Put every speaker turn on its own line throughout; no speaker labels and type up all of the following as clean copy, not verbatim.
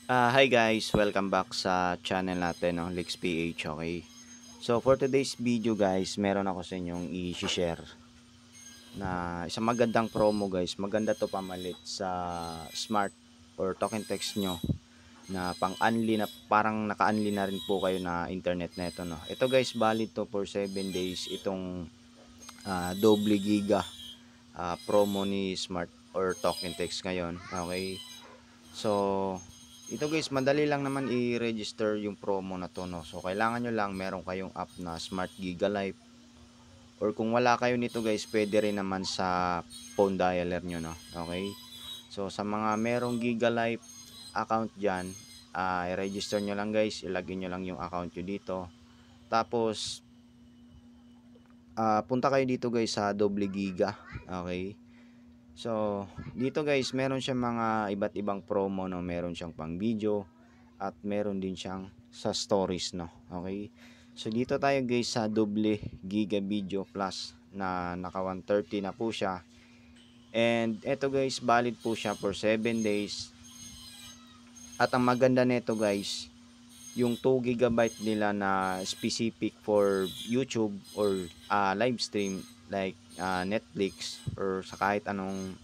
Hi guys, welcome back sa channel natin, no, Lex PH, okay? So for today's video guys, meron ako sa inyong i-share na isang magandang promo guys. Maganda to pamalit sa smart or token text nyo na pang-unli na parang naka-unli na rin po kayo na internet na ito, no. Ito guys, valid to for 7 days itong doble giga promo ni smart or token text ngayon, okay? So, ito guys, madali lang naman i-register yung promo na to, no. So, kailangan nyo lang meron kayong app na Smart Giga Life. Or kung wala kayo nito guys, pwede rin naman sa phone dialer nyo, no. Okay? So, sa mga merong Giga Life account dyan, i-register nyo lang guys. Ilagay nyo lang yung account nyo dito. Tapos, punta kayo dito guys sa Doble Giga. Okay? So, dito guys, meron siyang mga iba't ibang promo, no. Meron siyang pang video at meron din siyang sa stories, no. Okay? So, dito tayo guys sa doble giga video plus na naka 130 na po siya. And eto guys, valid po siya for 7 days. At ang maganda nito guys, yung 2 gigabyte nila na specific for YouTube or live stream like Netflix or sa kahit anong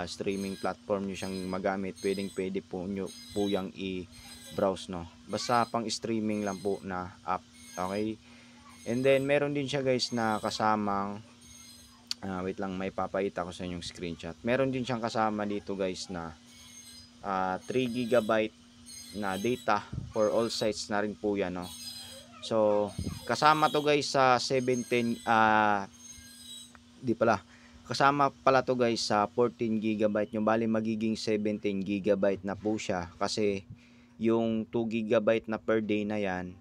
streaming platform nyo siyang magamit, pwede po nyo po yung i-browse, no. Basta pang streaming lang po na app. Okay? And then meron din siya guys na kasamang wait lang, may papakita ko sa inyong screenshot. Meron din siyang kasama dito guys na 3 gigabyte na data for all sites na rin po yan, no. So kasama to guys sa 17 di pala kasama pala to guys sa 14 gigabyte nyo, bali magiging 17 gigabyte na po siya kasi yung 2 gigabyte na per day na yan,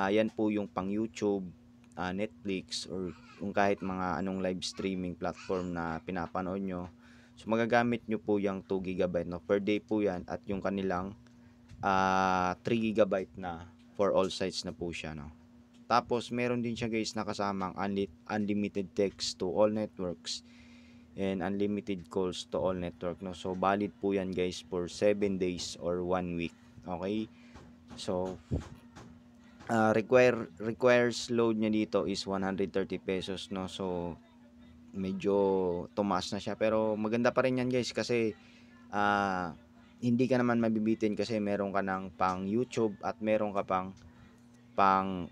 yan po yung pang YouTube, Netflix or kung kahit mga anong live streaming platform na pinapanood nyo. So magagamit nyo po yung 2 gigabyte, no, per day po yan at yung kanilang 3 gigabyte na for all sites na po siya, no. Tapos meron din siya guys na kasamang unlimited text to all networks and unlimited calls to all network, no. So valid po yan guys for 7 days or 1 week. Okay? So requires load niya dito is 130 pesos, no. So medyo tumaas na siya pero maganda pa rin yan guys kasi hindi ka naman mabibitin kasi meron ka ng pang YouTube at meron ka pang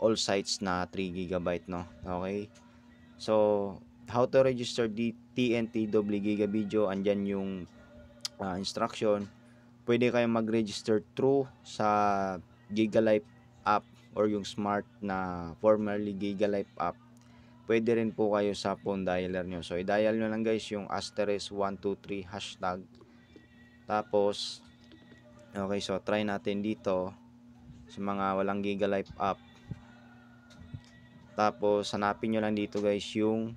all sites na 3 gigabyte, no. Okay? So, how to register the TNT Double Giga Video, andyan yung instruction. Pwede kayong mag-register through sa GigaLife app or yung smart na formerly GigaLife app. Pwede rin po kayo sa phone dialer nyo. So, i-dial nyo lang guys yung *123 hashtag. Tapos, okay, so try natin dito sa mga walang GigaLife app. Tapos hanapin nyo lang dito guys yung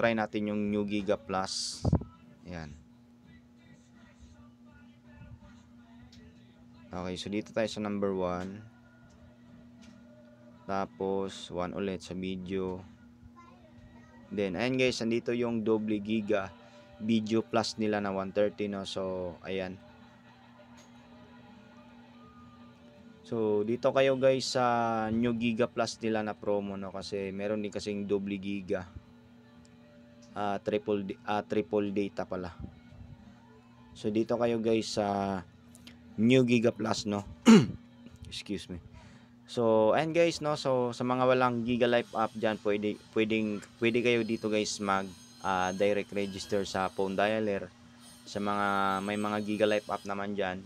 try natin yung New Giga Plus. Ayan. Okay, so dito tayo sa number 1. Tapos 1 ulit sa video. Then ayan guys, nandito yung doble giga video plus nila na 130, no. So ayan. So dito kayo guys sa New Giga Plus nila na promo, no, kasi meron din kasing doble giga triple data pala. So dito kayo guys sa New Giga Plus, no. Excuse me. So ayan guys, no, so sa mga walang Giga Life app diyan, pwede kayo dito guys mag direct register sa phone dialer. Sa mga may mga Giga Life app naman diyan,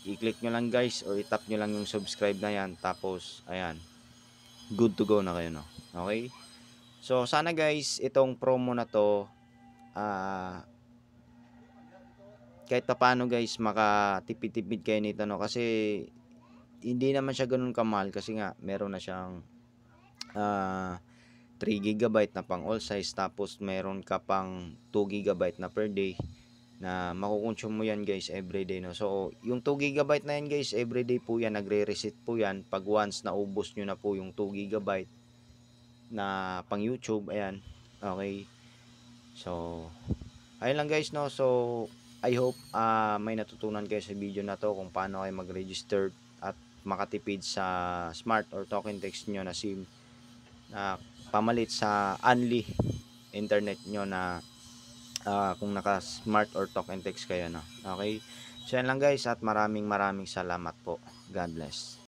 i-click nyo lang guys or i-tap nyo lang yung subscribe na yan, tapos ayan, good to go na kayo, no. Okay? So sana guys itong promo na to kahit paano guys makatipid-tipid kayo nito, no, kasi hindi naman siya ganoon kamahal kasi nga meron na siyang 3 gigabyte na pang all size, tapos meron ka pang 2 gigabyte na per day na makukonsume mo yan guys everyday, no. So yung 2 gigabyte na yan guys, everyday po yan, nagre-reset po yan pag once naubos nyo na po yung 2 gigabyte na pang YouTube. Ayan. Okay, so Ayun lang guys, no. So, I hope may natutunan kayo sa video na to kung paano kayo mag-register at makatipid sa smart or token text nyo na SIM na pamalit sa Unli internet nyo na kung naka-smart or token text kayo, no. Okay? So, yan lang guys at maraming salamat po. God bless.